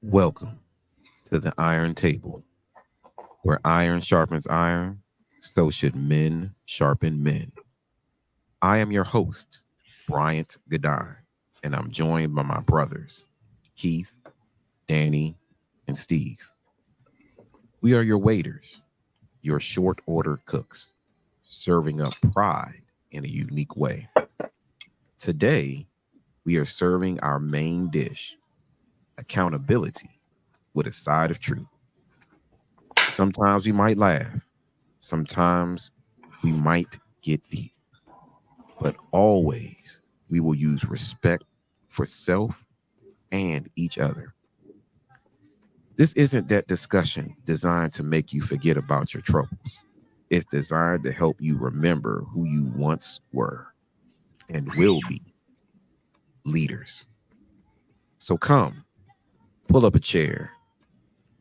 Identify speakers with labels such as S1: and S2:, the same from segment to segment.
S1: Welcome to the Iron Table, where iron sharpens iron, so should men sharpen men. I am your host, Bryant Gadine, and I'm joined by my brothers, Keith, Danny, and Steve. We are your waiters, your short order cooks, serving up pride in a unique way. Today, we are serving our main dish, accountability, with a side of truth. Sometimes we might laugh, sometimes we might get deep, but always we will use respect for self and each other. This isn't that discussion designed to make you forget about your troubles. It's designed to help you remember who you once were and will be, leaders. So come, pull up a chair,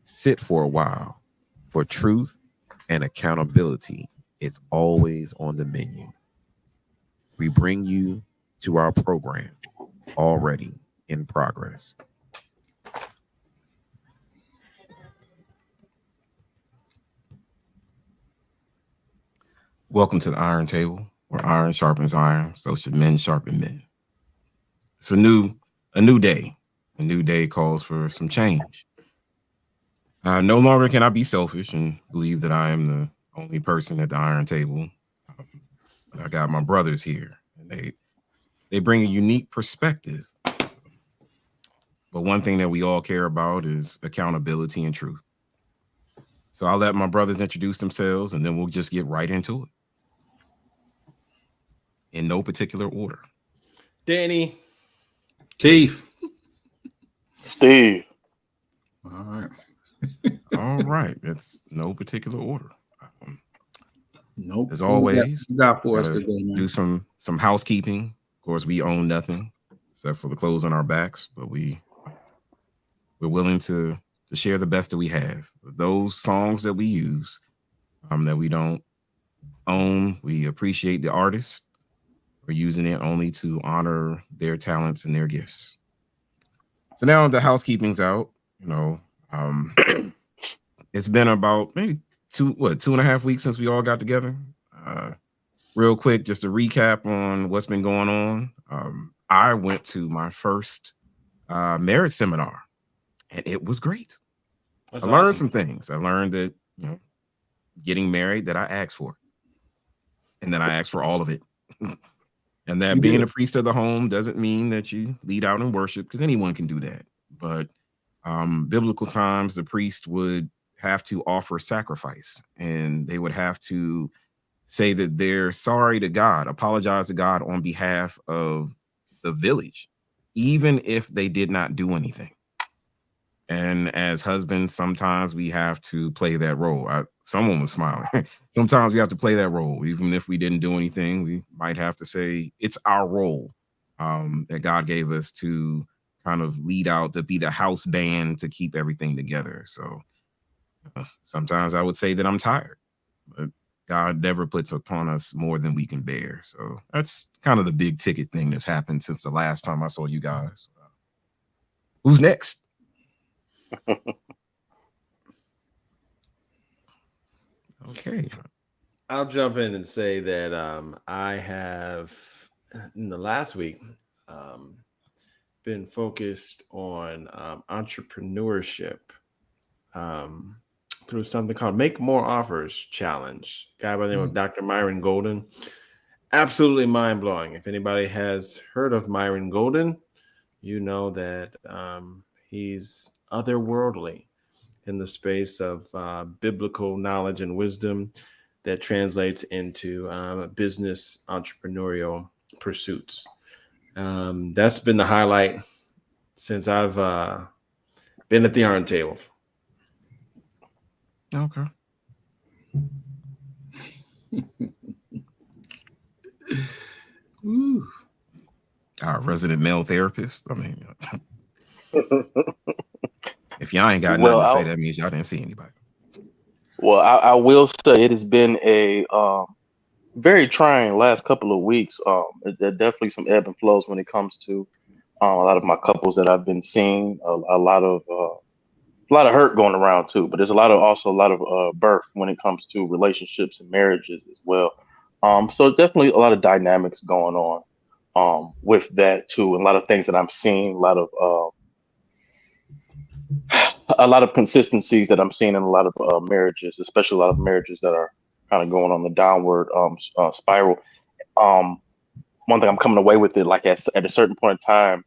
S1: sit for a while, for truth and accountability is always on the menu. We bring you to our program already in progress. Welcome to the Iron Table, where iron sharpens iron, so should men sharpen men. It's a new day. A new day calls for some change. No longer can I be selfish and believe that I am the only person at the Iron Table. Um, but I got my brothers here, and they bring a unique perspective. But one thing that we all care about is accountability and truth. So I'll let my brothers introduce themselves, and then we'll just get right into it in no particular order.
S2: Danny.
S3: Keith.
S4: Steve.
S3: All right.
S1: All right, it's no particular order. Um,
S3: Nope.
S1: as
S3: What we
S1: always,
S3: got for us
S1: gotta
S3: today, man?
S1: do some housekeeping. Of course, we own nothing except for the clothes on our backs, but we're willing to share the best that we have. Those songs that we use, that we don't own, we appreciate the artists. We're using it only to honor their talents and their gifts. So now the housekeeping's out. You know, um, it's been about maybe 2.5 weeks since we all got together. Uh, Real quick, just a recap on what's been going on. I went to my first marriage seminar, and it was great.
S2: That's
S1: I learned
S2: awesome.
S1: some things. I learned that getting married, that I asked for, and then I asked for all of it. And that
S3: You
S1: being
S3: did.
S1: a priest of the home doesn't mean that you lead out in worship, because anyone can do that. But biblical times, the priest would have to offer sacrifice, and they would have to say that they're sorry to God, apologize to God on behalf of the village, even if they did not do anything. And as husbands, sometimes we have to play that role. Someone was smiling. Sometimes we have to play that role, even if we didn't do anything. We might have to say it's our role that God gave us to kind of lead out, to be the house band, to keep everything together. So sometimes I would say that I'm tired, but God never puts upon us more than we can bear. So that's kind of the big ticket thing that's happened since the last time I saw you guys. Who's next? Okay.
S2: I'll jump in and say that I have, in the last week, um, been focused on entrepreneurship um, through something called Make More Offers Challenge. Guy by the name of Dr. Myron Golden. Absolutely mind blowing. If anybody has heard of Myron Golden, you know that he's otherworldly in the space of biblical knowledge and wisdom that translates into business entrepreneurial pursuits. That's been the highlight since I've been at the Iron Table.
S1: Okay.
S3: Ooh.
S1: Our resident male therapist. I mean, if y'all ain't got nothing
S4: well,
S1: to say,
S4: I,
S1: that means y'all didn't see anybody.
S4: I will say it has been a very trying last couple of weeks. There are definitely some ebb and flows when it comes to a lot of my couples that I've been seeing. A lot of a lot of hurt going around too, but there's also a lot of birth when it comes to relationships and marriages as well. So definitely a lot of dynamics going on with that too, and a lot of things that I'm seeing, a lot of consistencies that I'm seeing in a lot of marriages, especially a lot of marriages that are kind of going on the downward spiral. Um, One thing I'm coming away with it, like at a certain point in time,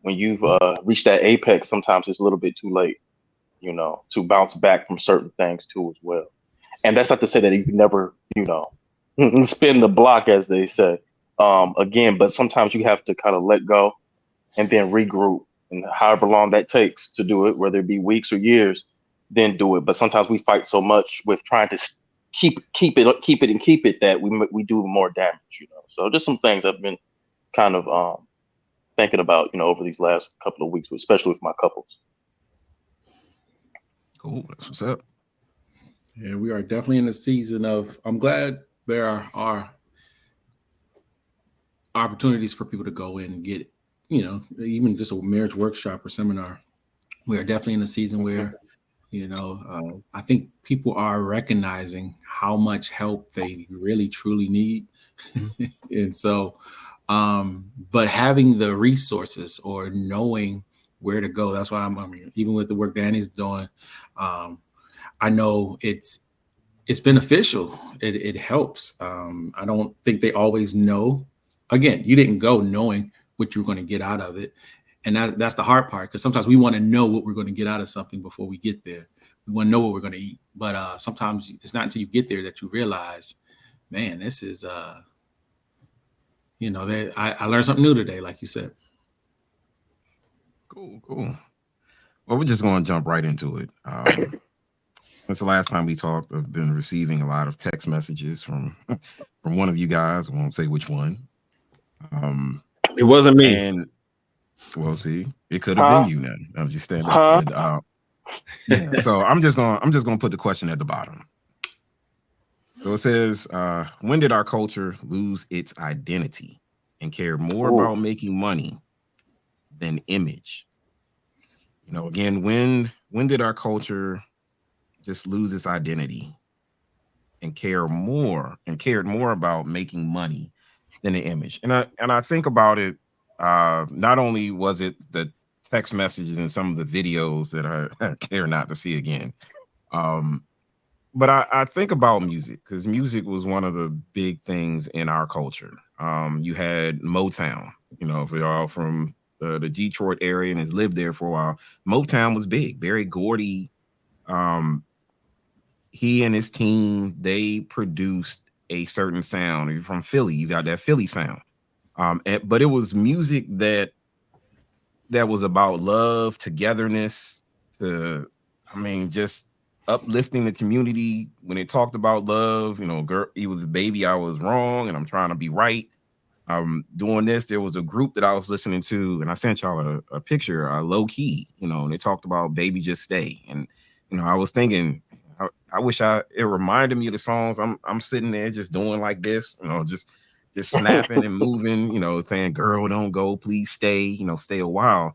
S4: when you've reached that apex, sometimes it's a little bit too late, to bounce back from certain things too as well. And that's not to say that you can never, spin the block, as they say, again. But sometimes you have to kind of let go and then regroup, and however long that takes to do it, whether it be weeks or years, then do it. But sometimes we fight so much with trying to keep it that we do more damage. So just some things I've been kind of thinking about, over these last couple of weeks, especially with my couples.
S1: Cool. That's what's up.
S3: Yeah, we are definitely in a season of, I'm glad there are opportunities for people to go in and get it. Even just a marriage workshop or seminar. We are definitely in a season where, I think people are recognizing how much help they really truly need. And so, but having the resources or knowing where to go, that's why even with the work Danny's doing, I know it's beneficial. It helps. I don't think they always know. Again, you didn't go knowing what you were going to get out of it. And that's the hard part, because sometimes we want to know what we're going to get out of something before we get there. We want to know what we're going to eat. But sometimes it's not until you get there that you realize, man, this is, I learned something new today, like you said.
S1: Cool. Well, we're just going to jump right into it. Since the last time we talked, I've been receiving a lot of text messages from one of you guys. I won't say which one.
S2: It wasn't me.
S1: And well, see, it could have been you now. I was just standing up. But, yeah. So I'm just gonna put the question at the bottom. So it says, when did our culture lose its identity and care more about making money than image? Again, when did our culture just lose its identity and cared more about making money than the image? And I think about it. Not only was it the text messages and some of the videos that I care not to see again, but I think about music, because music was one of the big things in our culture. You had Motown. If you're all from the Detroit area and has lived there for a while, Motown was big. Barry Gordy, he and his team, they produced a certain sound. If you're from Philly, you got that Philly sound. But it was music that was about love, togetherness, just uplifting the community. When it talked about love, girl, he was a baby, I was wrong, and I'm trying to be right. Doing this, there was a group that I was listening to, and I sent y'all a picture, low key, and they talked about Baby Just Stay. And, I was thinking, I wish it reminded me of the songs. I'm sitting there just doing like this, just snapping and moving, saying, girl, don't go, please stay, stay a while.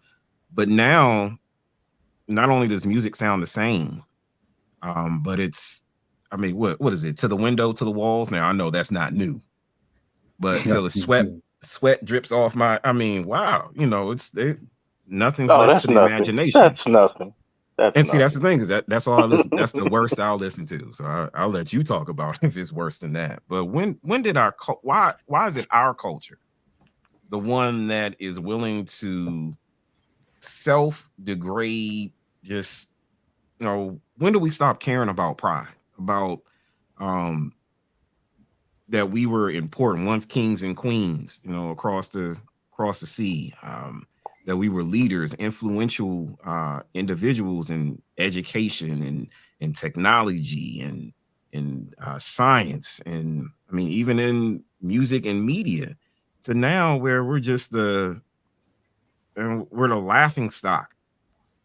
S1: But now, not only does music sound the same, but it's, what is it? To the window, to the walls. Now, I know that's not new, but till the sweat drips off my, wow, nothing's left to the imagination.
S4: That's nothing.
S1: See, that's the thing, is that's all I listen. That's the worst I'll listen to. So I'll let you talk about if it's worse than that. But when did why is it our culture, the one that is willing to self-degrade? Just, when do we stop caring about pride, about that we were important once, kings and queens, across the sea, that we were leaders, influential individuals in education and technology and science, and even in music and media, to now where we're just we're the laughing stock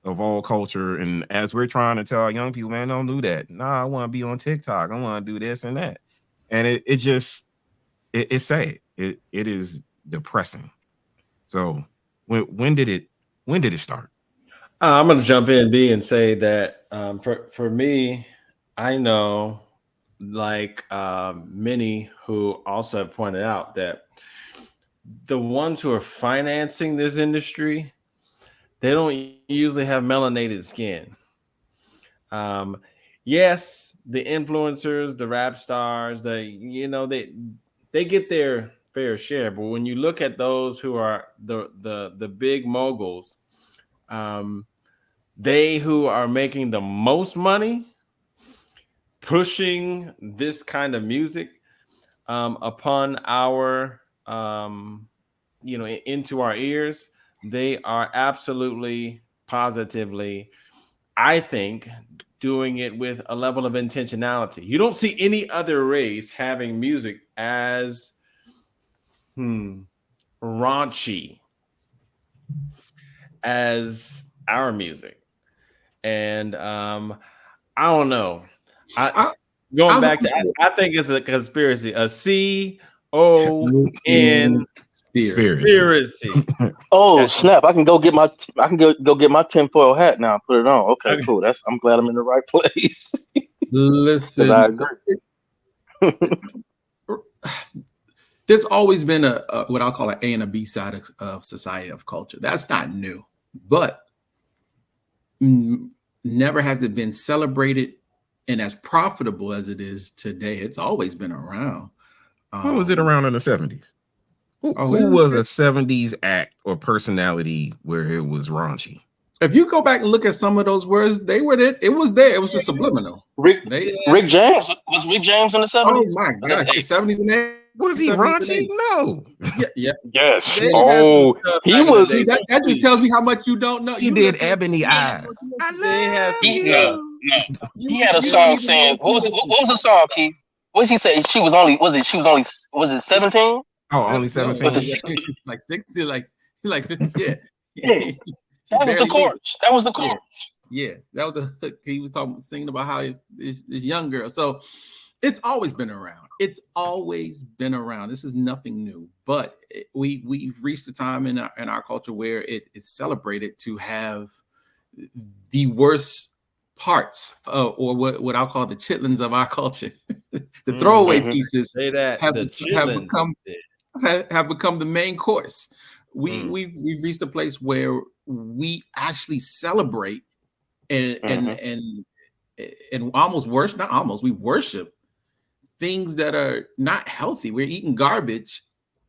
S1: of all culture. And as we're trying to tell our young people, man, don't do that. Nah, I want to be on TikTok. I want to do this and that. And it's sad. It is depressing. So when did it start?
S2: I'm going to jump in, B, and say that for me, I know, like many who also have pointed out, that the ones who are financing this industry, they don't usually have melanated skin. Um, yes, the influencers, the rap stars, they get their fair share, but when you look at those who are the big moguls, um, they who are making the most money pushing this kind of music upon our into our ears, they are absolutely positively, I think, doing it with a level of intentionality. You don't see any other race having music as raunchy as our music. And I don't know. Going back to, I think it's a conspiracy, a conspiracy.
S4: Oh snap! I can go get my tinfoil hat now and put it on. Okay, cool. I'm glad I'm in the right place.
S3: Listen,
S4: I agree.
S3: There's always been a what I'll call an A and a B side of society, of culture. That's not new, but never has it been celebrated and as profitable as it is today. It's always been around.
S1: When was it around in the 70s? Who was a 70s act or personality where it was raunchy?
S3: If you go back and look at some of those words, they were there. It was there. It was just subliminal.
S4: Rick James, was Rick James in the 70s?
S3: Oh my gosh, the 70s and 80s.
S1: Was he raunchy? No.
S3: Yeah.
S4: Yes. Oh, he was.
S3: That just tells me how much you don't know.
S1: He did Ebony Eyes. I love you.
S4: No. He had a song saying, what was the song, Keith? What did he say? She was only 17?
S1: Oh, only 17.
S3: Like 60, like yeah.
S4: Yeah. That was the chorus. That was the chorus.
S3: Yeah, that was the hook. He was singing about how this young girl. So it's always been around. It's always been around. This is nothing new. But we've reached a time in our culture where it is celebrated to have the worst parts, or what I'll call the chitlins of our culture, the throwaway pieces have become the main course. We've reached a place where we actually celebrate and almost worship, not almost, we worship things that are not healthy. We're eating garbage,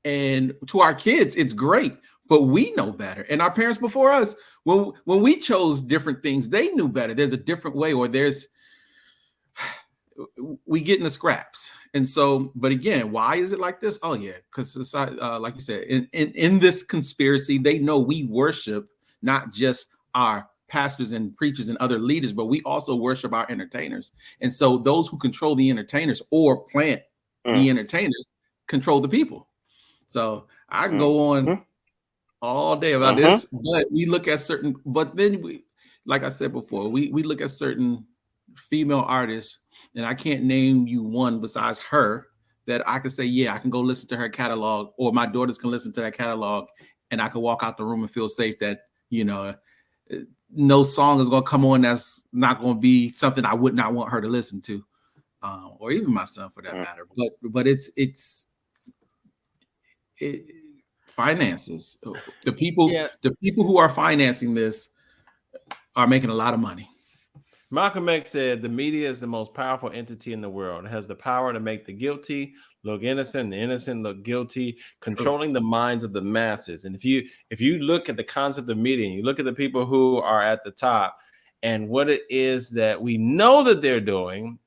S3: and to our kids, it's great, but we know better. And our parents before us, when we chose different things, they knew better. There's a different way, or we get in the scraps. And so, but again, why is it like this? Oh yeah, because society, like you said, in this conspiracy, they know we worship not just our pastors and preachers and other leaders, but we also worship our entertainers. And so those who control the entertainers or plant the entertainers control the people. So I can go on all day about this, but we look at like I said before, we look at certain female artists, and I can't name you one besides her that I could say, yeah, I can go listen to her catalog, or my daughters can listen to that catalog, and I can walk out the room and feel safe that, no song is going to come on that's not going to be something I would not want her to listen to, or even my son for that matter. But it's finances. The people who are financing this are making a lot of money.
S2: Malcolm X said, the media is the most powerful entity in the world. It has the power to make the guilty look innocent and the innocent look guilty, controlling the minds of the masses. And if you look at the concept of media, and you look at the people who are at the top and what it is that we know that they're doing,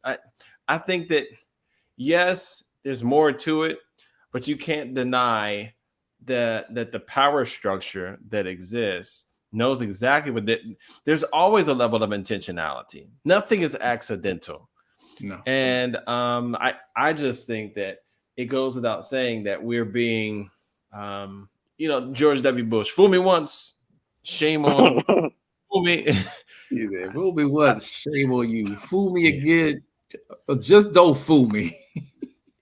S2: I think that, yes, there's more to it, but you can't deny that the power structure that exists knows exactly what there's always a level of intentionality. Nothing is accidental.
S3: No.
S2: And I just think that it goes without saying that we're being, George W. Bush, fool me once, shame on fool me.
S3: He said, fool me once, shame on you. Fool me again, just don't fool me.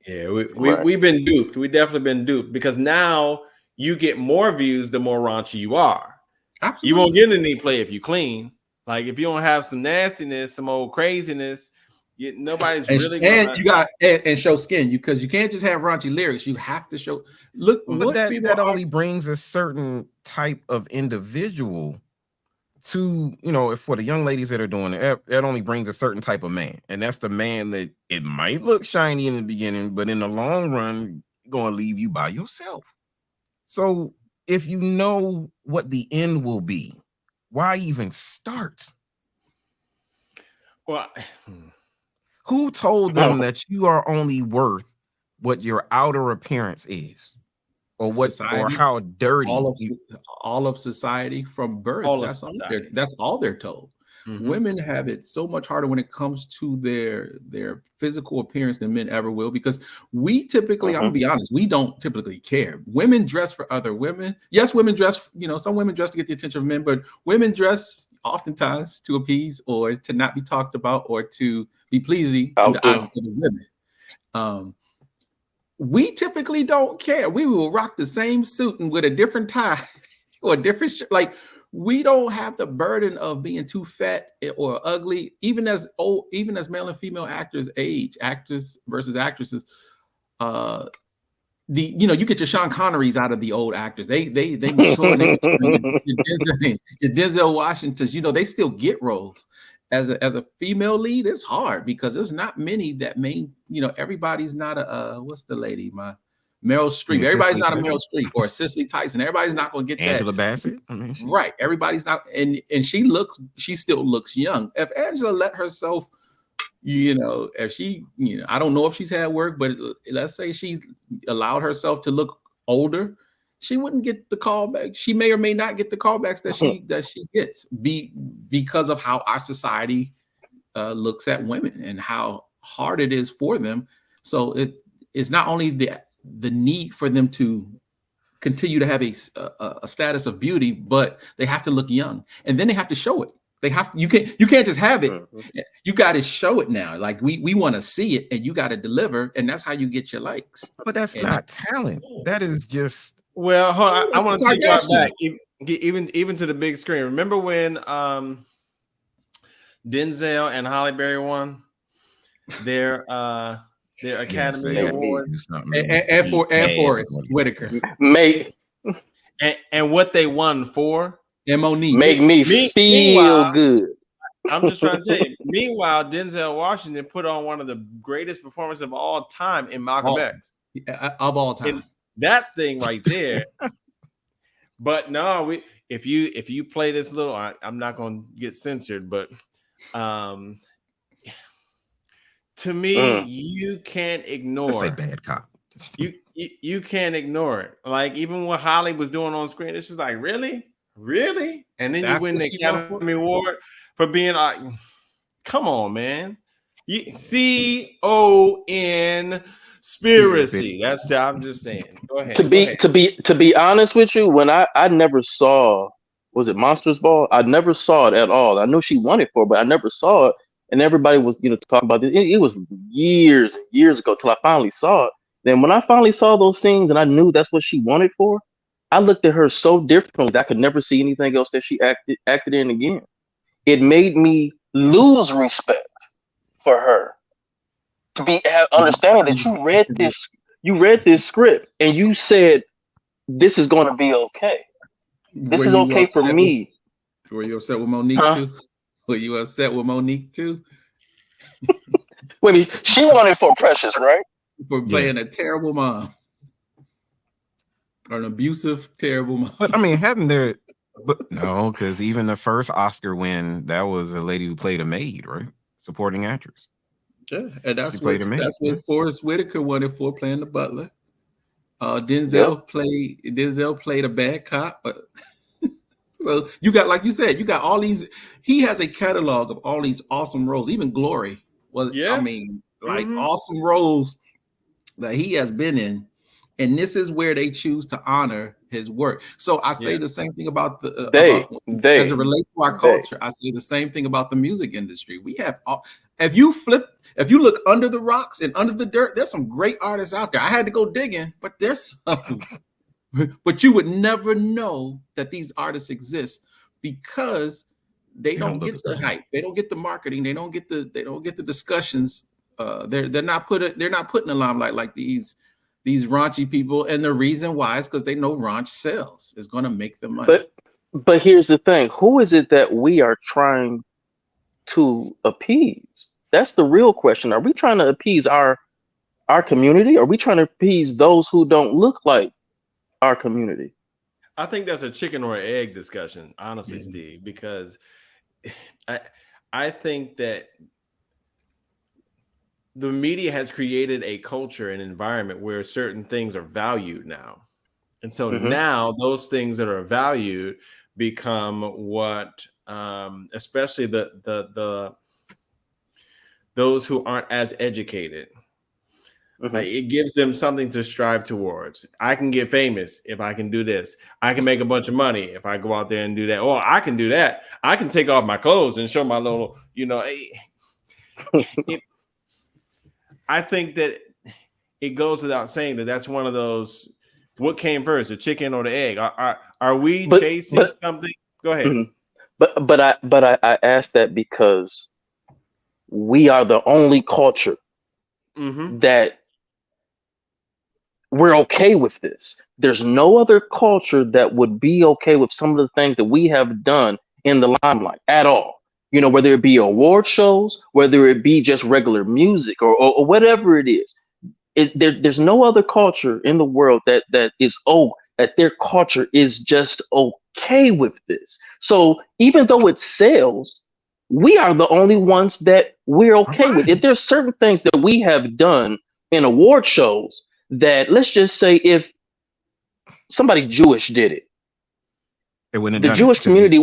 S2: Yeah, we've been duped. We definitely been duped, because now you get more views the more raunchy you are.
S3: Absolutely.
S2: You won't get any play if you clean. Like if you don't have some nastiness, some old craziness, nobody's really
S3: and you got and show skin because you can't just have raunchy lyrics. You have to show. Look,
S1: But
S3: what
S1: that only brings a certain type of individual to, if for the young ladies that are doing it, that only brings a certain type of man, and that's the man that it might look shiny in the beginning, but in the long run, going to leave you by yourself. So if you know what the end will be, why even start?
S2: Well,
S1: who told them that you are only worth what your outer appearance is, or what,
S3: society,
S1: or how dirty
S3: all of society from birth? That's all they're told. Mm-hmm. Women have it so much harder when it comes to their physical appearance than men ever will, because we typically, I'm gonna be honest, we don't typically care. Women dress for other women. Yes, women dress, some women dress to get the attention of men, but women dress oftentimes to appease or to not be talked about or to be pleasing in the eyes of other women. We typically don't care. We will rock the same suit and with a different tie or a different shirt. Like, we don't have the burden of being too fat or ugly, even as male and female actors age, actors versus actresses. You get your Sean Connerys out of the old actors. They mature. Your Denzel Washingtons, they still get roles. As a female lead, it's hard because there's not many that everybody's not a what's the lady, Meryl Streep. Everybody's not a Meryl Streep or a Cicely Tyson. Everybody's not going to get
S1: Angela
S3: that.
S1: Bassett.
S3: Right. Everybody's not, and she still looks young. If Angela let herself, if she, I don't know if she's had work, but let's say she allowed herself to look older, she wouldn't get the callback. She may or may not get the callbacks that she gets because of how our society looks at women and how hard it is for them. So it's not only the need for them to continue to have a status of beauty, but they have to look young, and then they have to show it. You can't just have it. You got to show it now. Like we want to see it, and you got to deliver, and that's how you get your likes.
S1: But that's not talent. That is just.
S2: Well, hold on. I want to take you back, even to the big screen. Remember when Denzel and Halle Berry won their Academy Awards,
S3: and Forrest Whitaker,
S2: and what they won for?
S3: Monique.
S4: Make me feel good.
S2: I'm just trying to tell you. Meanwhile, Denzel Washington put on one of the greatest performances of all time in Malcolm X.
S3: Of all time.
S2: And that thing right there. But no, if you play this little, I'm not going to get censored, but to me, you can't ignore.
S1: Let's say bad cop.
S2: You can't ignore it. Like even what Holly was doing on screen, it's just like really, and then you win the Academy Award for being like, come on, man. Conspiracy. I'm just saying. Go ahead.
S4: To be honest with you, when I never saw, was it Monsters Ball? I never saw it at all. I know she won it but I never saw it. And everybody was, talking about it. It was years ago till I finally saw it. Then when I finally saw those things and I knew that's what she wanted for, I looked at her so differently that I could never see anything else that she acted in again. It made me lose respect for her. To be understanding that you read this script and you said, this is going to be okay. This is okay for me.
S3: Were you upset with Monique too? Were you upset with Monique too?
S4: Wait a minute, she wanted for Precious, right?
S3: For playing a terrible mom. Or an abusive, terrible mom.
S1: But I mean, no, because even the first Oscar win, that was a lady who played a maid, right? Supporting actress.
S3: Yeah, and that's what Forrest Whitaker wanted for, playing the butler. Denzel played a bad cop. So you got, like you said, you got all these. He has a catalog of all these awesome roles. Even Glory was, awesome roles that he has been in. And this is where they choose to honor his work. So I say the same thing about as it relates to our culture. I say the same thing about the music industry. We have if you look under the rocks and under the dirt, there's some great artists out there. I had to go digging, but there's some But you would never know that these artists exist because they don't
S1: look
S3: get
S1: the
S3: the
S1: same.
S3: hype, they don't get the marketing, they don't get the discussions. They're not put in the limelight like these raunchy people, and the reason why is because they know raunch sells. It's going to make them money.
S4: But here's the thing: who is it that we are trying to appease? That's the real question. Are we trying to appease our community? Are we trying to appease those who don't look like our community?
S2: I think that's a chicken or egg discussion, honestly, Steve, because I think that the media has created a culture and environment where certain things are valued now. And so now those things that are valued become what, especially the those who aren't as educated. Like, it gives them something to strive towards. I can get famous if I can do this. I can make a bunch of money if I go out there and do that. Or I can do that. I can take off my clothes and show my little, I think that it goes without saying that that's one of those. What came first, the chicken or the egg? Are we chasing something? Go ahead.
S4: But I asked that because we are the only culture that we're okay with this. There's no other culture that would be okay with some of the things that we have done in the limelight at all. Whether it be award shows, whether it be just regular music or whatever it is. There's no other culture in the world that their culture is just okay with this. So even though it sells, we are the only ones that we're okay with. If there's certain things that we have done in award shows that, let's just say, if somebody Jewish did it, the Jewish community,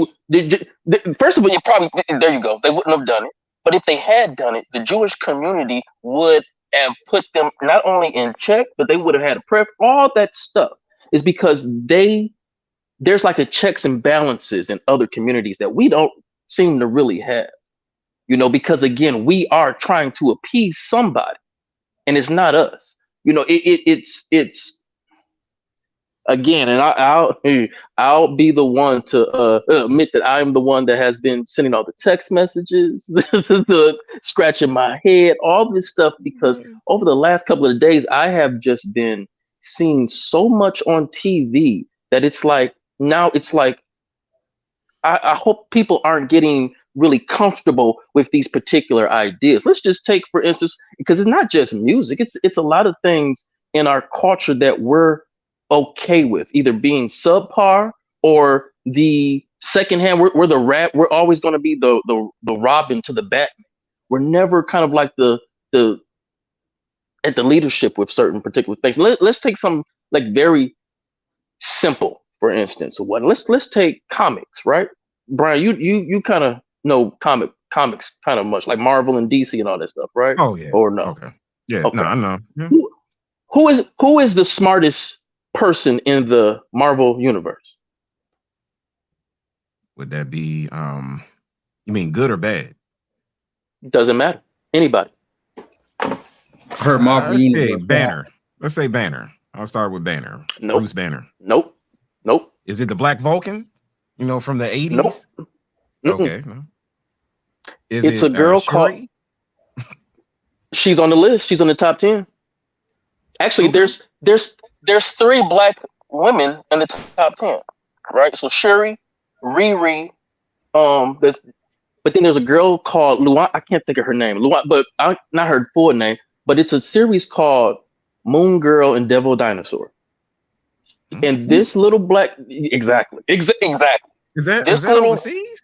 S4: first of all, there you go, they wouldn't have done it. But if they had done it, the Jewish community would have put them not only in check, but they would have had a prayer. All that stuff is because there's like a checks and balances in other communities that we don't seem to really have, because again, we are trying to appease somebody, and it's not us. It's again, and I'll be the one to admit that I'm the one that has been sending all the text messages, the scratching my head, all this stuff, because over the last couple of days, I have just been seeing so much on TV that it's like I hope people aren't getting really comfortable with these particular ideas. Let's just take, for instance, because it's not just music, it's a lot of things in our culture that we're okay with, either being subpar or the secondhand. We're the rat. We're always going to be the Robin to the Batman. We're never kind of like the at the leadership with certain particular things. Let's take some like very simple, for instance. Let's take comics, right? Brian, you kind of know comics kind of much, like Marvel and DC and all that stuff, right?
S1: Oh yeah.
S4: Or no?
S1: Okay. Yeah.
S4: Okay.
S1: No, I know. Yeah.
S4: Who is the smartest person in the Marvel universe?
S1: Would that be you mean good or bad?
S4: Doesn't matter. Anybody.
S3: Her Marvel
S1: Let's say
S3: universe.
S1: Banner. Let's say Banner. I'll start with Banner.
S4: Nope.
S1: Bruce Banner.
S4: Nope.
S1: Is it the Black Vulcan? From the 80s?
S4: Nope.
S1: Okay. No.
S4: It's a girl
S1: Shuri?
S4: She's on the list. She's on the top 10. Actually,
S1: Okay.
S4: there's 3 black women in the top 10, right? So Shuri, Riri, but then there's a girl called Luan. I can't think of her name, Luan, but not her full name. But it's a series called Moon Girl and Devil Dinosaur. And this little black, exactly.
S1: Is that
S4: little,
S1: overseas?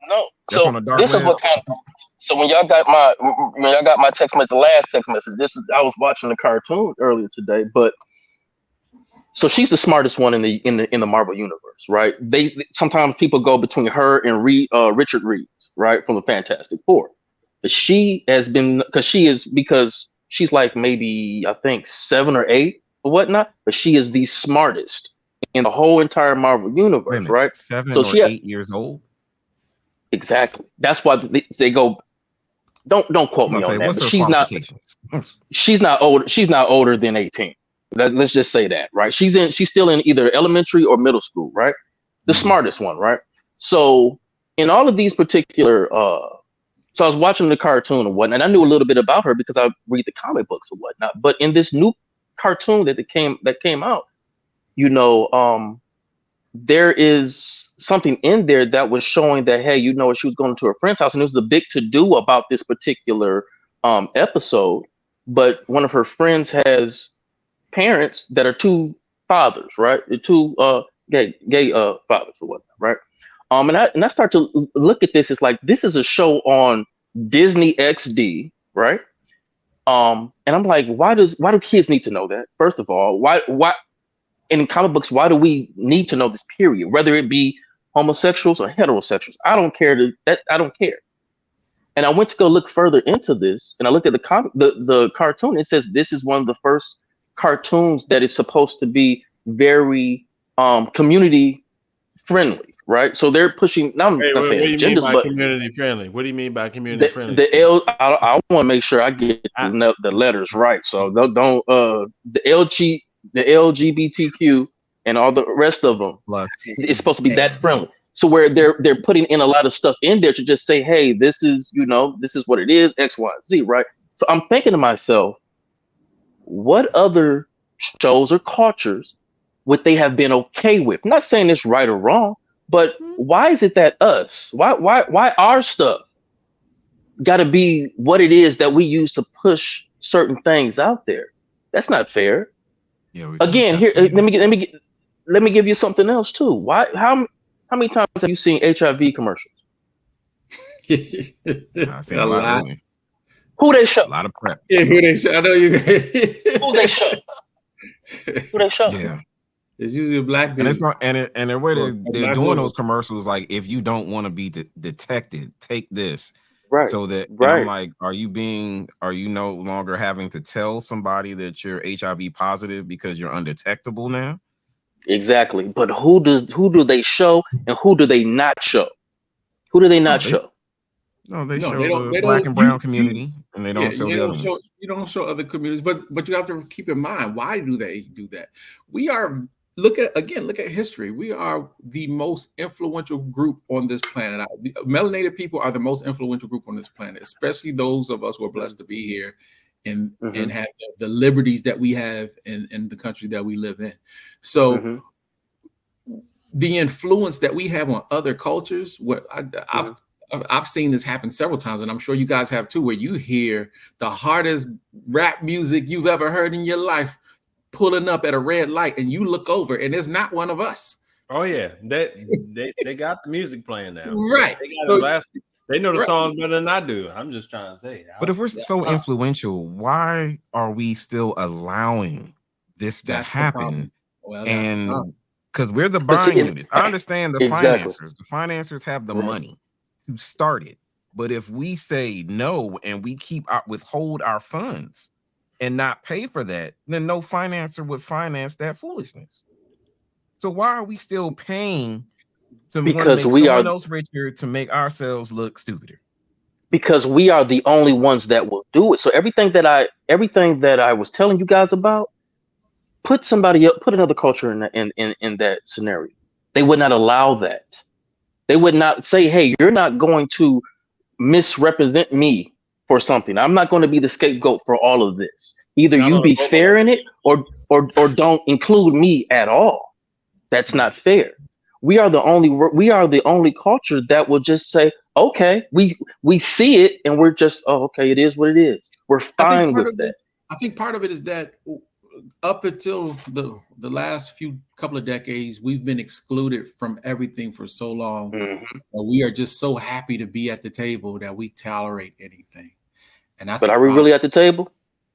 S4: No.
S1: That's
S4: So
S1: on the dark
S4: this
S1: web?
S4: is what kind of. So when y'all got my text message, the last text message. I was watching the cartoon earlier today, but so she's the smartest one in the Marvel universe, right? They sometimes people go between her and Richard Reeves, right, from the Fantastic Four. But she has been because she's like maybe I think 7 or 8 or whatnot, but she is the smartest in the whole entire Marvel universe,
S1: Wait a minute,
S4: right?
S1: 7
S4: So
S1: or 8 years old?
S4: Exactly. That's why they go. Don't quote me on that.
S1: What's
S4: But
S1: her
S4: she's not.
S1: qualifications?
S4: She's not older. She's not older than 18. Let's just say that, right? She's still in either elementary or middle school, right? The smartest one, right? So in all of these particular, so I was watching the cartoon and whatnot, and I knew a little bit about her because I read the comic books and whatnot. But in this new cartoon that came out, you know, there is something in there that was showing that, hey, you know, she was going to her friend's house, and there was a big to do about this particular episode. But one of her friends has parents that are two fathers, right? The two gay fathers or whatnot, right? And I start to look at this. It's like this is a show on Disney XD, right? And I'm like, why do kids need to know that? First of all, why in comic books, why do we need to know this, period? Whether it be homosexuals or heterosexuals, I don't care. I don't care. And I went to go look further into this, and I looked at the cartoon. It says this is one of the first cartoons that is supposed to be very community friendly, right? So they're pushing. Now I'm not saying
S2: what do you mean
S4: agendas,
S2: by
S4: but
S2: community friendly? What do you mean by community friendly?
S4: I want to make sure I get the letters right. So don't the LGBTQ and all the rest of them.
S1: Plus,
S4: It's supposed to be that friendly. So where they're putting in a lot of stuff in there to just say, hey, this is what it is, X, Y, Z, right? So I'm thinking to myself, what other shows or cultures would they have been okay with? I'm not saying it's right or wrong, but why is it that us? Why our stuff got to be what it is that we use to push certain things out there? That's not fair.
S1: yeah,
S4: Again, here let me give you something else too. Why? How many times have you seen HIV commercials?
S1: I seen a lot lately.
S4: Who they show?
S1: A lot of prep.
S3: Yeah, who they show? I know you.
S4: Who they show? Who they show?
S1: Yeah.
S3: It's usually a black dude.
S1: And it's not, and the way they're
S3: black
S1: doing
S3: woman.
S1: those commercials, like if you don't want to be detected, take this.
S4: Right.
S1: So that and
S4: Right.
S1: I'm like, are you no longer having to tell somebody that you're HIV positive because you're undetectable now?
S4: Exactly. But who do they show and who do they not show? Who do they not show?
S1: No, they
S3: No,
S1: show
S3: they don't-
S1: the
S3: they
S1: black
S3: don't-
S1: and brown
S3: you-
S1: community, and they don't show the other ones.
S3: You don't show other communities, but you have to keep in mind, why do they do that? We are look at history. We are the most influential group on this planet. Melanated people are the most influential group on this planet, especially those of us who are blessed to be here and have the liberties that we have in the country that we live in. So the influence that we have on other cultures, I've seen this happen several times, and I'm sure you guys have too, where you hear the hardest rap music you've ever heard in your life pulling up at a red light, and you look over, and it's not one of us.
S2: Oh yeah, they got the music playing now,
S3: right?
S2: They know the songs better than I do. I'm just trying to say.
S1: But if we're so influential, why are we still allowing this to happen?
S3: Well,
S1: and because we're the buying units. I understand the financiers. The financiers have the money to start it. But if we say no and we withhold our funds and not pay for that, then no financer would finance that foolishness. So why are we still paying to make someone else richer to make ourselves look stupider?
S4: Because we are the only ones that will do it. So everything that I was telling you guys about, put another culture in that scenario. They would not allow that. They would not say, hey, you're not going to misrepresent me for something. I'm not going to be the scapegoat for all of this. Either you be fair in it or don't include me at all. That's not fair. We are the only culture that will just say, okay, we see it and we're just, oh, okay, it is what it is. We're fine with that.
S3: I think part of it is that up until the last couple of decades, we've been excluded from everything for so long. We are just so happy to be at the table that we tolerate anything. And that's.
S4: But are we really at the table?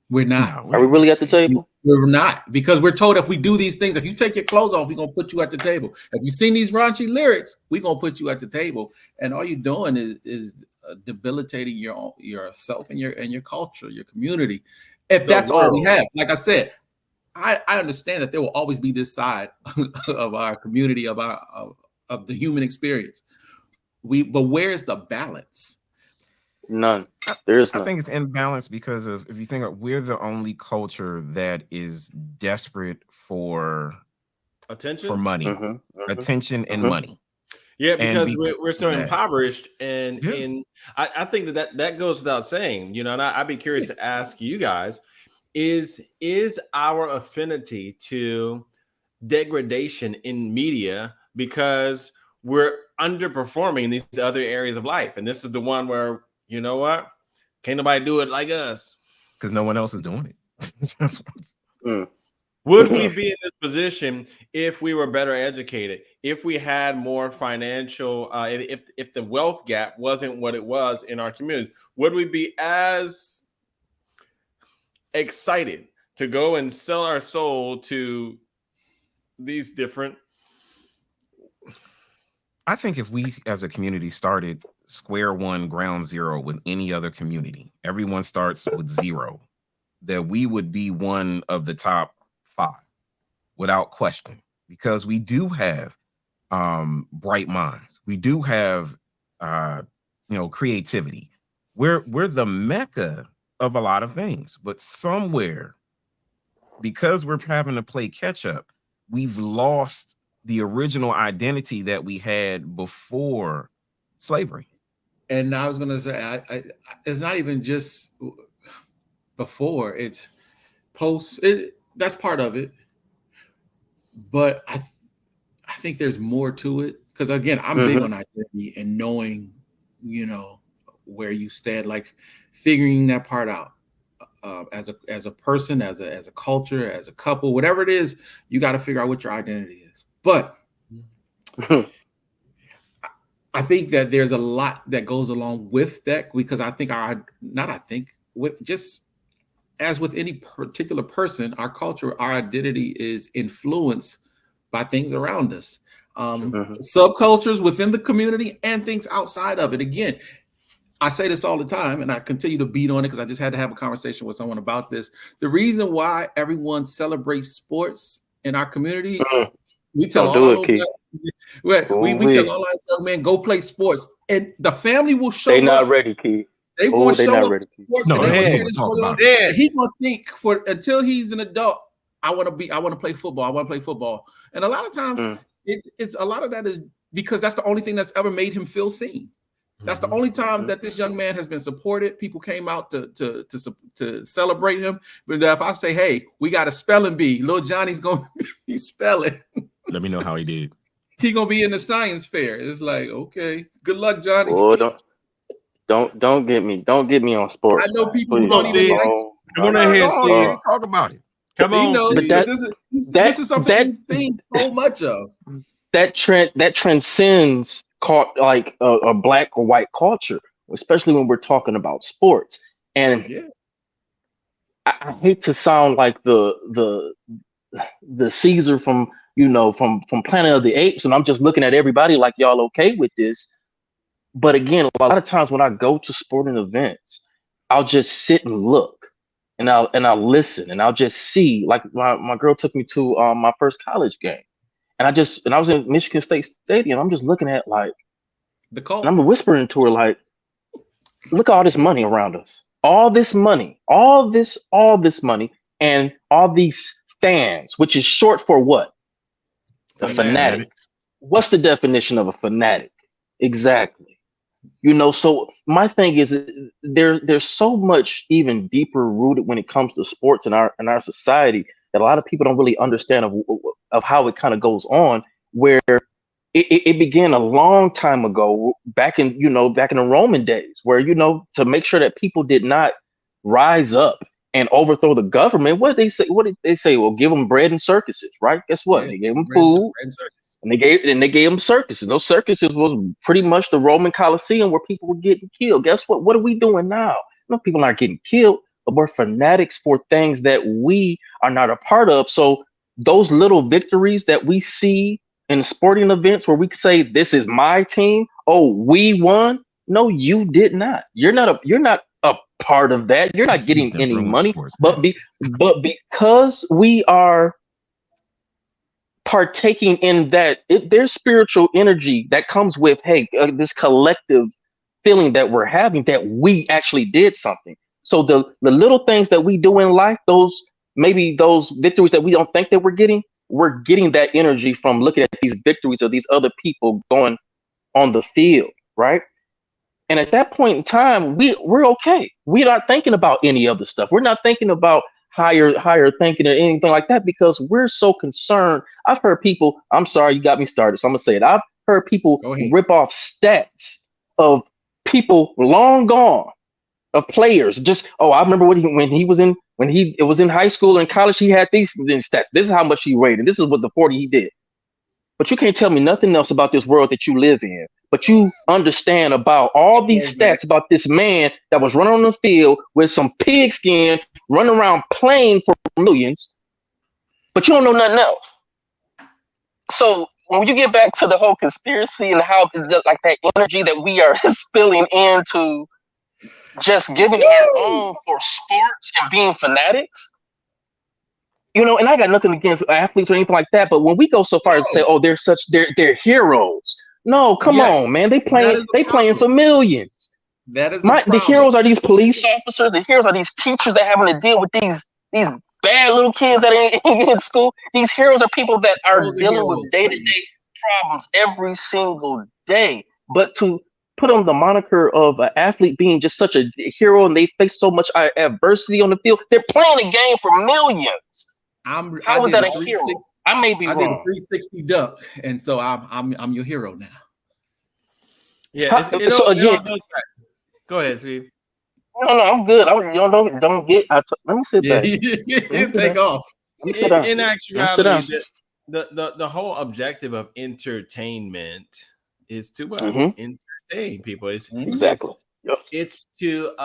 S3: We're not.
S4: Are we really at the table?
S3: We're not, because we're told if we do these things, if you take your clothes off, we're gonna put you at the table. If you sing these raunchy lyrics, we're gonna put you at the table. And all you're doing is debilitating yourself and your culture, your community. If that's all we have, like I said, I understand that there will always be this side of our community, of the human experience. But where is the balance?
S4: None. There is
S1: I
S4: none.
S1: think it's imbalanced because of, if you think of, we're the only culture that is desperate for
S2: Attention.
S1: money, attention, and money.
S2: Yeah,
S1: And
S2: because we're so
S1: that,
S2: impoverished, and
S1: yeah.
S2: in I think that goes without saying, you know. And I'd be curious to ask you guys: is our affinity to degradation in media because we're underperforming in these other areas of life, and this is the one where, you know what, can't nobody do it like us
S1: because no one else is doing it.
S2: Would we be in this position if we were better educated, if we had more financial, if the wealth gap wasn't what it was in our communities? Would we be as excited to go and sell our soul to these different?
S1: I think if we as a community started square one, ground zero with any other community, everyone starts with zero, that we would be one of the top 5 without question, because we do have bright minds. We do have creativity. We're the mecca of a lot of things, but somewhere, because we're having to play catch up, we've lost the original identity that we had before slavery.
S3: And I was going to say, it's not even just before, it's post. That's part of it. But I think there's more to it. Because again, I'm big on identity and knowing, where you stand, like figuring that part out. As a person, as a culture, as a couple, whatever it is, you got to figure out what your identity is. But I think that there's a lot that goes along with that, because I think with just as with any particular person, our culture, our identity is influenced by things around us, subcultures within the community and things outside of it. Again, I say this all the time, and I continue to beat on it because I just had to have a conversation with someone about this. The reason why everyone celebrates sports in our community, we tell all our young men, go play sports, and the family will show up.
S4: They not ready, Key.
S3: They won't show up.
S1: No, he's gonna
S3: think until he's an adult, I want to play football. I want to play football. And a lot of times, it's a lot of that is because that's the only thing that's ever made him feel seen. That's the only time that this young man has been supported. People came out to celebrate him. But if I say, hey, we got a spelling bee, little Johnny's going to be spelling.
S1: Let me know how he did.
S3: He going to be in the science fair. It's like, okay, good luck, Johnny.
S4: Oh, don't get me on sports.
S3: I know people who don't even like sports.
S2: Come on in here, Steve.
S1: Talk about it.
S2: Come on.
S3: But this is something we've seen so much of.
S4: That transcends like a black or white culture, especially when we're talking about sports. And I hate to sound like the Caesar from Planet of the Apes, and I'm just looking at everybody like, y'all okay with this? But again, a lot of times when I go to sporting events, I'll just sit and look, and I'll listen, and I'll just see. Like my girl took me to my first college game, and I was in Michigan State Stadium. I'm just looking at like
S3: the call.
S4: And I'm whispering to her like, look at all this money around us. All this money, all this money, and all these fans, which is short for what? A fanatic. What's the definition of a fanatic? Exactly. So my thing is there's so much even deeper rooted when it comes to sports in our society that a lot of people don't really understand of how it kind of goes on, where it began a long time ago, back in the Roman days, where to make sure that people did not rise up and overthrow the government. What did they say? Well, give them bread and circuses, right? Guess what? They gave them food, and they gave them circuses. Those circuses was pretty much the Roman Colosseum where people were getting killed. Guess what? What are we doing now? People aren't getting killed, but we're fanatics for things that we are not a part of. So those little victories that we see in sporting events where we say, this is my team. Oh, we won. No, you did not. You're not a part of that. You're not getting any money. But because we are partaking in that, there's spiritual energy that comes with, hey, this collective feeling that we're having that we actually did something. So the little things that we do in life, those victories that we don't think that we're getting that energy from looking at these victories of these other people going on the field, right? And at that point in time, we're okay. We're not thinking about any other stuff. We're not thinking about higher thinking or anything like that because we're so concerned. I've heard people, I'm sorry, you got me started, so I'm gonna say it. I've heard people rip off stats of people long gone, of players. Just, oh, I remember when he was in high school and college, he had these stats. This is how much he rated. This is what the 40 he did. But you can't tell me nothing else about this world that you live in. But you understand about all these stats about this man that was running on the field with some pigskin, running around playing for millions, but you don't know nothing else. So when you get back to the whole conspiracy and how like that energy that we are spilling into just giving our own for sports and being fanatics, and I got nothing against athletes or anything like that, but when we go so far as to say, oh, they're heroes. No, come on, man. They playing for millions.
S3: That is
S4: the heroes are these police officers. The heroes are these teachers that having to deal with these bad little kids that are in school. These heroes are people that are dealing with day-to-day problems every single day. But to put on the moniker of an athlete being just such a hero and they face so much adversity on the field, they're playing a game for millions. How was that a hero? I may be wrong.
S3: I did a 360 dunk, and so I'm your hero now.
S2: Yeah. Go ahead, Steve.
S4: No, I'm good. Don't get. Let me sit back.
S3: Take off.
S2: In actuality, the whole objective of entertainment is to entertain people.
S4: Exactly.
S2: It's to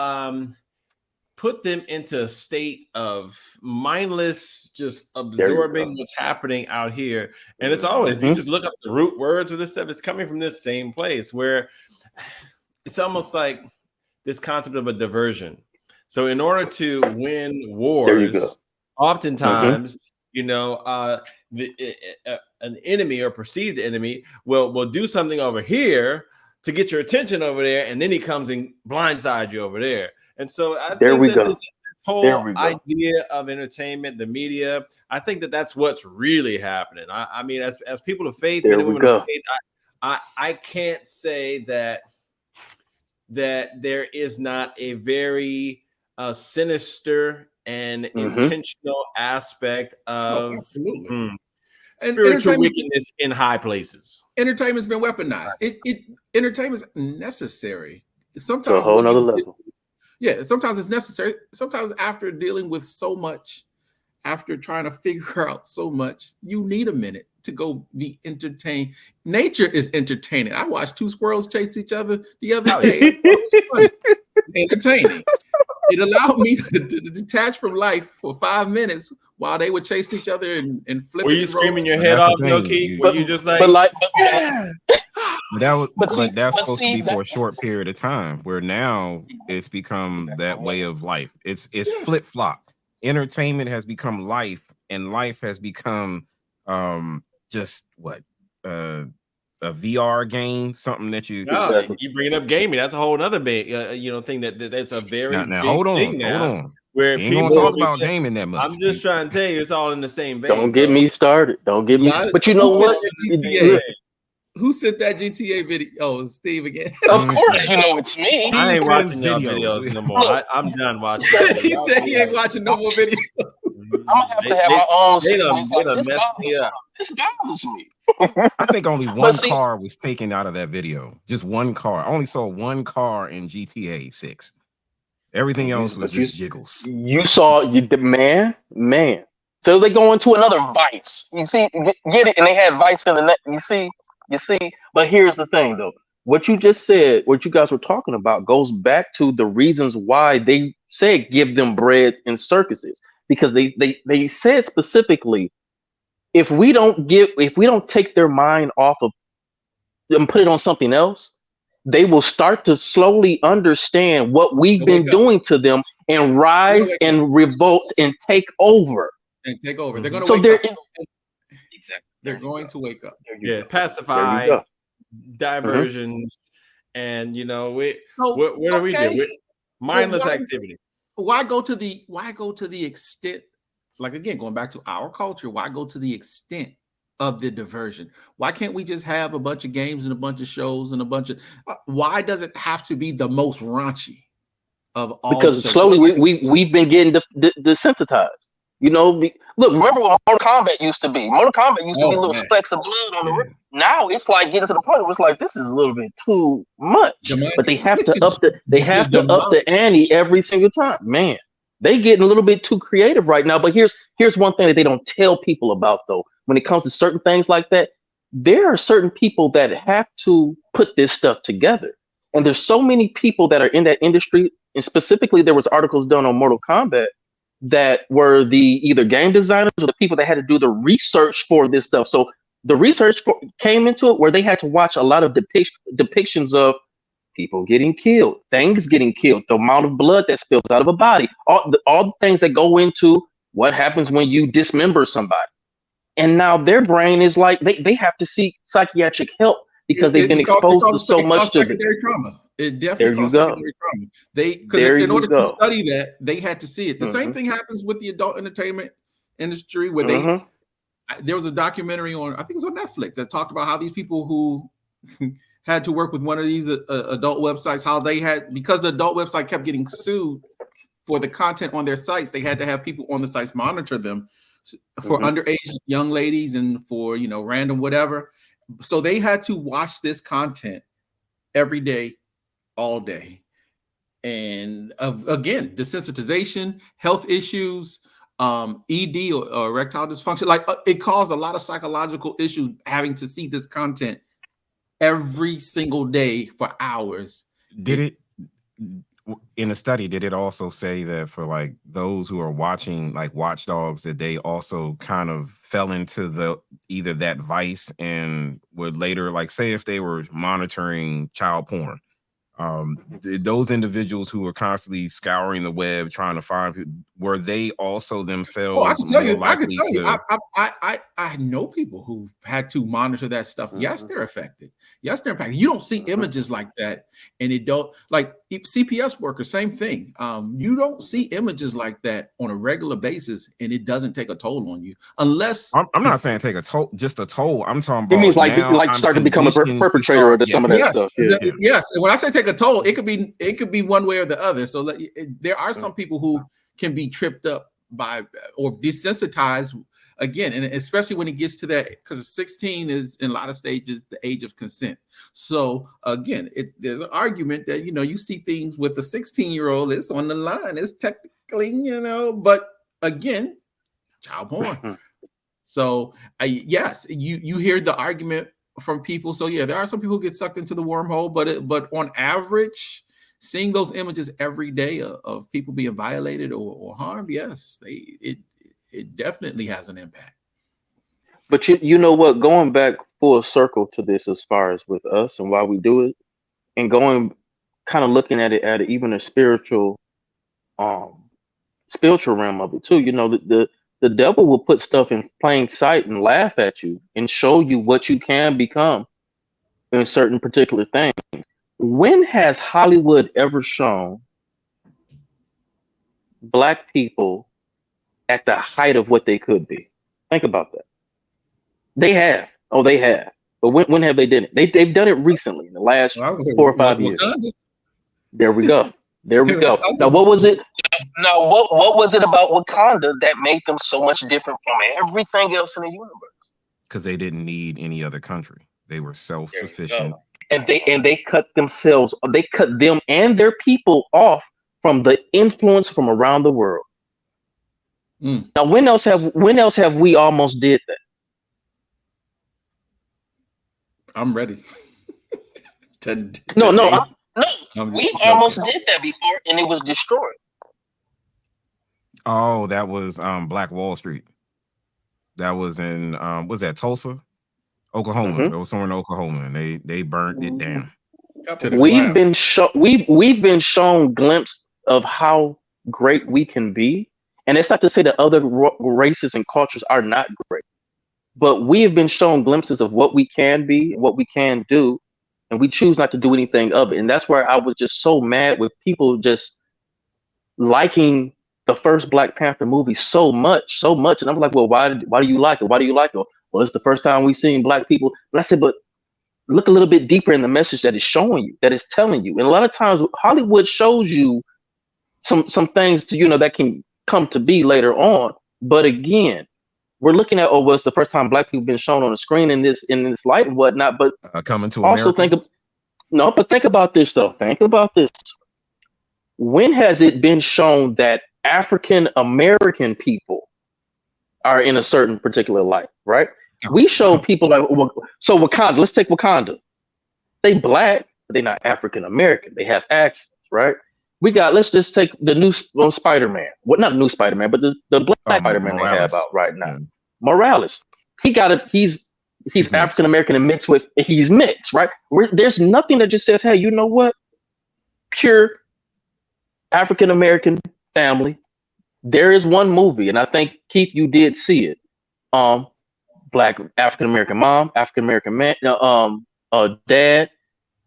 S2: put them into a state of mindless, just absorbing what's happening out here. And it's always, if you just look up the root words of this stuff, it's coming from this same place where it's almost like this concept of a diversion. So in order to win wars, oftentimes, an enemy or perceived enemy will do something over here to get your attention over there, and then he comes and blindsides you over there. And so I think that this whole idea of entertainment, the media, I think that that's what's really happening. I mean, as people of faith, men and women of faith, I can't say that there is not a very sinister and intentional aspect of spiritual wickedness in high places.
S3: Entertainment's been weaponized. Entertainment is necessary. Sometimes
S4: to a whole nother level.
S3: Yeah, sometimes it's necessary. Sometimes after dealing with so much, after trying to figure out so much, you need a minute to go be entertained. Nature is entertaining. I watched two squirrels chase each other the other day. It was fun. Entertaining. It allowed me to detach from life for 5 minutes while they were chasing each other and flipping.
S2: Were you screaming your head off, Loki? Were you just like?
S1: That's supposed to be for a short period of time. Where now it's become that way of life. It's flip flop. Entertainment has become life, and life has become just what a VR game, something that you.
S2: No, you bringing up gaming. That's a whole other big, thing that's a very
S1: now.
S2: Big
S1: Hold
S2: thing
S1: on.
S2: Where
S1: you ain't gonna talk about gaming that much.
S2: I'm just trying to tell you, it's all in the same vein.
S4: Don't get me started. Don't get me. But you know what?
S3: Who sent that GTA video? Oh, Steve again.
S4: Of course, you know it's me.
S2: I ain't watching videos no more. I'm done watching.
S3: He said he ain't watching no more videos.
S4: I'm gonna have to have my own.
S2: They done messed me up.
S4: This bothers me.
S1: I think only one car was taken out of that video. Just one car. I only saw one car in GTA 6. Everything else was just jiggles.
S4: You saw the man. So they go into another vice. You see, get it, and they had vice in the net. You see. But here's the thing, though. What you just said, what you guys were talking about, goes back to the reasons why they say give them bread in circuses, because they said specifically, if we don't take their mind off of and put it on something else, they will start to slowly understand what we've been doing to them and rise and revolt and take over.
S3: They're going to wake up. Exactly. They're going to wake up.
S2: Yeah, pacify, diversions, And
S3: So
S2: what do we do?
S3: okay,
S2: Mindless
S3: well,
S2: activity.
S3: why go to the extent, like, again, going back to our culture, why go to the extent of the diversion? Why can't we just have a bunch of games and a bunch of shows and a bunch of why does it have to be the most raunchy of all the
S4: Because
S3: shows?
S4: slowly we've been getting desensitized. Look, remember what Mortal Kombat used to be? Mortal Kombat used to be
S3: Oh
S4: little
S3: man,
S4: specks of blood on the
S3: yeah.
S4: ring. Now it's like getting to the point where it's like this is a little bit too much.
S3: Demonic.
S4: But they have to up the
S3: Demonic.
S4: ante every single time. Man, they getting a little bit too creative right now. But here's one thing that they don't tell people about though. When it comes to certain things like that, there are certain people that have to put this stuff together. And there's so many people that are in that industry, and specifically there was articles done on Mortal Kombat that were the either game designers or the people that had to do the research for this stuff. So the research came into it where they had to watch a lot of depictions of people getting killed, things getting killed, the amount of blood that spills out of a body, all the things that go into what happens when you dismember somebody. And now their brain is like they have to seek psychiatric help because they've been exposed to so much
S3: secondary trauma. It definitely caused secondary trauma. Because in order to study that, they had to see it. The same thing happens with the adult entertainment industry, where there was a documentary on, I think it was on Netflix, that talked about how these people who had to work with one of these adult websites, how they had, because the adult website kept getting sued for the content on their sites, they had to have people on the sites monitor them for underage young ladies and for random whatever. So they had to watch this content every day, all day. And again, desensitization, health issues, ED or erectile dysfunction, like it caused a lot of psychological issues having to see this content every single day for hours.
S1: Did it in the study, did it also say that for like those who are watching like watchdogs, that they also kind of fell into either that vice and would later, like, say if they were monitoring child porn, those individuals who were constantly scouring the web trying to find, were they also themselves?
S3: I can tell you. I know people who had to monitor that stuff. Yes, they're affected. Yes, they're impacted. You don't see images like that, and it don't, like CPS workers, same thing. You don't see images like that on a regular basis, and it doesn't take a toll on you unless.
S1: I'm not saying take a toll, just a toll. I'm talking
S4: about. It means
S1: like
S4: start to become a perpetrator of some of that stuff.
S3: Yes, and when I say take a toll, it could be one way or the other. So there are some people who can be tripped up by or desensitized again, and especially when it gets to that, because 16 is in a lot of stages the age of consent. So again, there's an argument that you see things with a 16-year-old, it's on the line, it's technically but again, child porn. So yes, you hear the argument from people. So yeah, there are some people who get sucked into the wormhole, but on average, seeing those images every day of people being violated or harmed, yes, it definitely has an impact.
S4: But you know what? Going back full circle to this, as far as with us and why we do it, and going kind of looking at it at even a spiritual realm of it too. The devil will put stuff in plain sight and laugh at you and show you what you can become in certain particular things. When has Hollywood ever shown Black people at the height of what they could be? Think about that. They have. Oh, they have. But when have they done it? They've done it recently in the last 4 or 5 years. There we go. Now, what was it? Now, what was it about Wakanda that made them so much different from everything else in the universe?
S1: Because they didn't need any other country. They were self-sufficient.
S4: And they cut them and their people off from the influence from around the world. Now, when else have we almost did that?
S3: I'm ready.
S4: No. We almost did that before, and it was destroyed.
S1: Oh, that was Black Wall Street. That was in was that Tulsa, Oklahoma? It was somewhere in Oklahoma, and they burnt it down.
S4: We've been shown glimpse of how great we can be, and it's not to say that other races and cultures are not great, but we have been shown glimpses of what we can be, what we can do, and we choose not to do anything of it. And that's where I was just so mad with people just liking the first Black Panther movie so much. And I'm like, well, why do you like it? Why do you like it? Well, it's the first time we've seen Black people. But I said, but look a little bit deeper in the message that it's showing you, that it's telling you. And a lot of times Hollywood shows you some things to, that can come to be later on. But again, we're looking at, well, it's the first time Black people been shown on the screen in this light and whatnot. But
S1: Coming to
S4: also
S1: America.
S4: think about this though. Think about this. When has it been shown that African American people are in a certain particular light, right? We show people like, so Wakanda, let's take Wakanda. They Black, but they're not African American. They have accents, right? Let's just take the new Spider-Man. Well, not new Spider-Man, but the Black Spider-Man they have out right now. Yeah. Morales. He's African American and he's mixed, right? There's nothing that just says, hey, you know what? Pure African American family. There is one movie, and I think Keith, you did see it. Black African American mom, African American man, dad,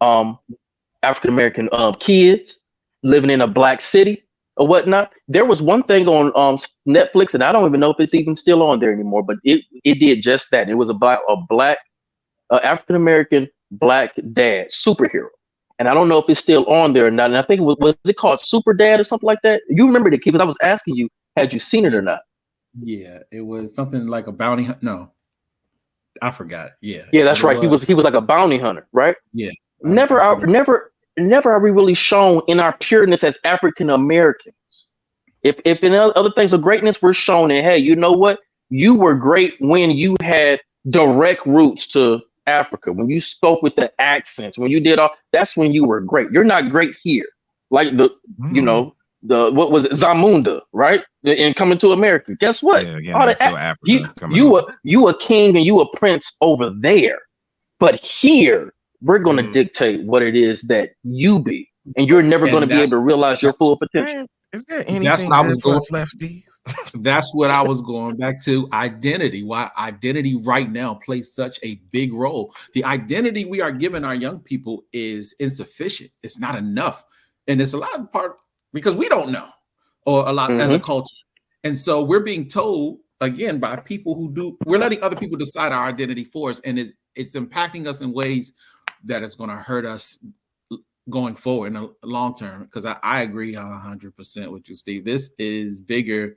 S4: African American kids living in a Black city or whatnot. There was one thing on Netflix, and I don't even know if it's even still on there anymore. But it did just that. It was a Black African American Black dad superhero. And I don't know if it's still on there or not. And I think was it called Super Dad or something like that? You remember the kid? Because I was asking you, had you seen it or not?
S3: Yeah, it was something like a bounty hunt. No, I forgot. Yeah,
S4: that's right. He was like a bounty hunter, right?
S3: Yeah.
S4: Never are we really shown in our pureness as African Americans. If in other things of greatness, we're shown that, hey, you know what? You were great when you had direct roots to Africa, when you spoke with the accents, when you did all, that's when you were great. You're not great here. Like what was it, Zamunda, right? And Coming to America. Guess what? You a king and you a prince over there. But here, we're going to dictate what it is that you be. And you're never going to be able to realize your full potential.
S1: Man, is there anything good for us left, Steve?
S3: That's what I was going back to. Identity. Why identity right now plays such a big role. The identity we are giving our young people is insufficient. It's not enough. And it's a lot of part because we don't know, or a lot as a culture. And so we're being told again by people who do, we're letting other people decide our identity for us. And it's impacting us in ways that is going to hurt us going forward in the long term. Because I agree 100% with you, Steve. This is bigger.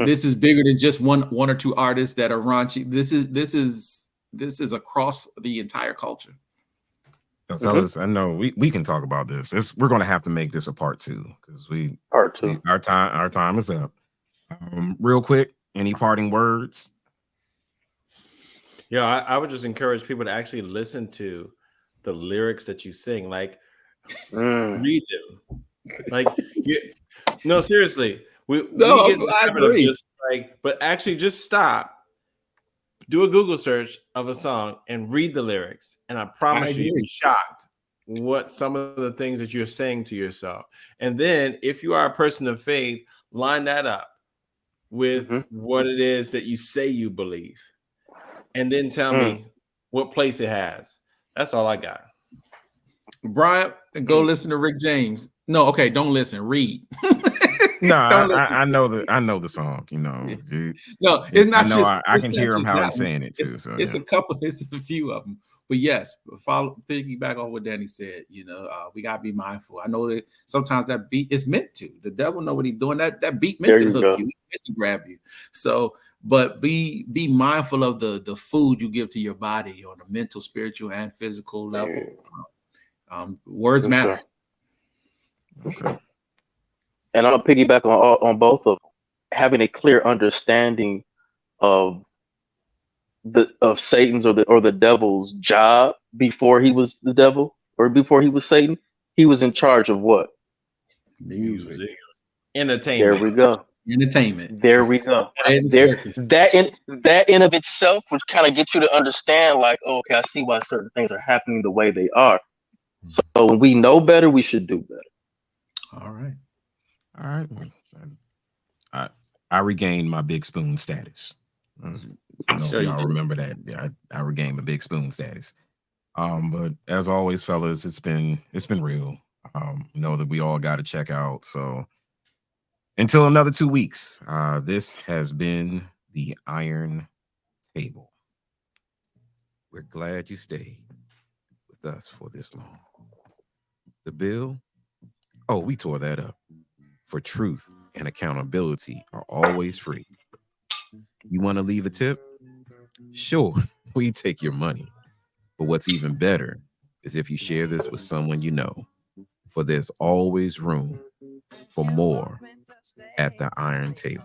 S3: This is bigger than just one or two artists that are raunchy. This is across the entire culture.
S1: Fellas, I know we can talk about this. We're going to have to make this a part 2 because our time is up. Real quick, any parting words?
S2: Yeah, I would just encourage people to actually listen to the lyrics that you sing. Like, read them. Like, no, seriously. We get the habit of just but actually just stop, do a Google search of a song and read the lyrics. And I promise you'll be shocked what some of the things that you're saying to yourself. And then if you are a person of faith, line that up with what it is that you say you believe. And then tell me what place it has. That's all I got.
S3: Bryant, go listen to Rick James. No, okay, don't listen. Read.
S1: No, I know the song.
S3: No, it's not.
S1: I can hear him how he's saying it too.
S3: It's a few of them. But yes, piggyback on what Danny said. We gotta be mindful. I know that sometimes that beat is meant to. The devil know what he's doing. That beat meant to hook you, meant to grab you. So. But be mindful of the food you give to your body on a mental, spiritual, and physical level. Words matter.
S1: Okay.
S4: And I'm gonna piggyback on both of them. Having a clear understanding of Satan's or the devil's job before he was the devil or before he was Satan. He was in charge of what?
S3: Music.
S2: Entertainment.
S4: There we go.
S3: Entertainment.
S4: There we go. That in of itself would kind of get you to understand, like, okay, I see why certain things are happening the way they are. So when we know better, we should do better.
S3: All right.
S1: I regained my big spoon status. Y'all remember that? Yeah, I regained my big spoon status. But as always, fellas, it's been real. Know that we all got to check out. So until another 2 weeks, this has been the Iron Table. We're glad you stayed with us for this long. The bill, oh, we tore that up. For truth and accountability are always free. You want to leave a tip? Sure, we take your money. But what's even better is if you share this with someone you know, for there's always room for more at the Iron Table.